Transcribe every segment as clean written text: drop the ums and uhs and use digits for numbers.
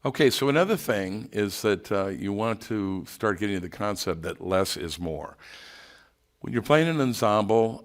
Okay, so another thing is that you want to start getting the concept that less is more. When you're playing an ensemble,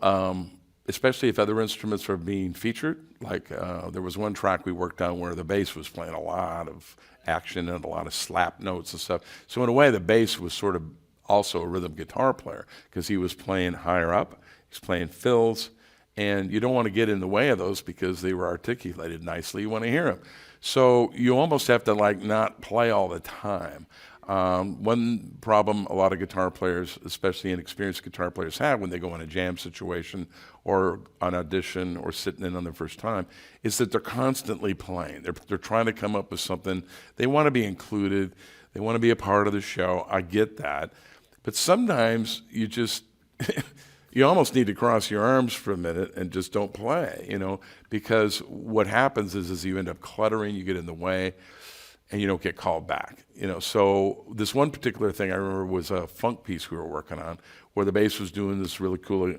especially if other instruments are being featured, like there was one track we worked on where the bass was playing a lot of action and a lot of slap notes and stuff. So in a way, the bass was sort of also a rhythm guitar player because he was playing higher up, he's playing fills, and you don't want to get in the way of those because they were articulated nicely. You want to hear them. So you almost have to like not play all the time. One problem a lot of guitar players, especially inexperienced guitar players, have when they go in a jam situation or an audition or sitting in on their first time is that they're constantly playing. They're trying to come up with something. They want to be included. They want to be a part of the show. I get that. But sometimes you just you almost need to cross your arms for a minute and just don't play, because what happens is you end up cluttering, you get in the way, and you don't get called back. So this one particular thing I remember was a funk piece we were working on where the bass was doing this really cool.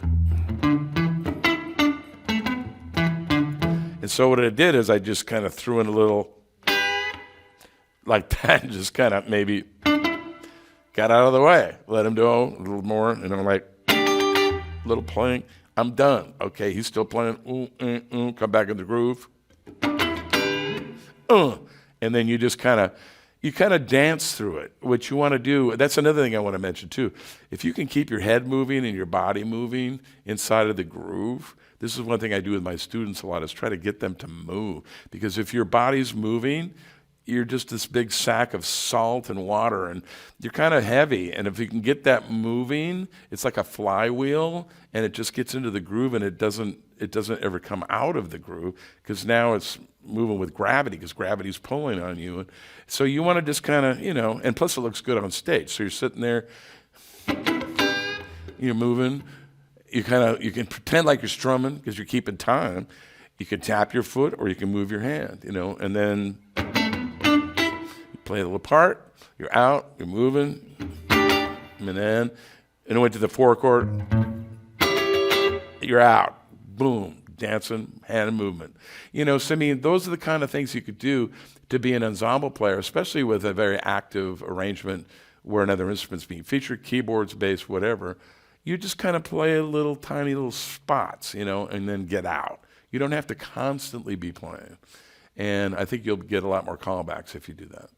And so what I did is I just kind of threw in a little like that and just kind of maybe got out of the way, let him do a little more, and I'm like, little playing, I'm done. Okay, he's still playing, come back in the groove. And then you just kind of dance through it. What you want to do, that's another thing I want to mention too. If you can keep your head moving and your body moving inside of the groove, this is one thing I do with my students a lot, is try to get them to move. Because if your body's moving, you're just this big sack of salt and water, and you're kind of heavy. And if you can get that moving, it's like a flywheel, and it just gets into the groove, and it doesn't ever come out of the groove because now it's moving with gravity because gravity's pulling on you. And so you want to just kind of, and plus it looks good on stage. So you're sitting there, you're moving. You can pretend like you're strumming because you're keeping time. You can tap your foot or you can move your hand, and then play a little part, you're out, you're moving, and then it went to the 4-chord, you're out, boom, dancing, hand movement. So I mean, those are the kind of things you could do to be an ensemble player, especially with a very active arrangement where another instrument's being featured, keyboards, bass, whatever. You just kind of play little tiny little spots, and then get out. You don't have to constantly be playing. And I think you'll get a lot more callbacks if you do that.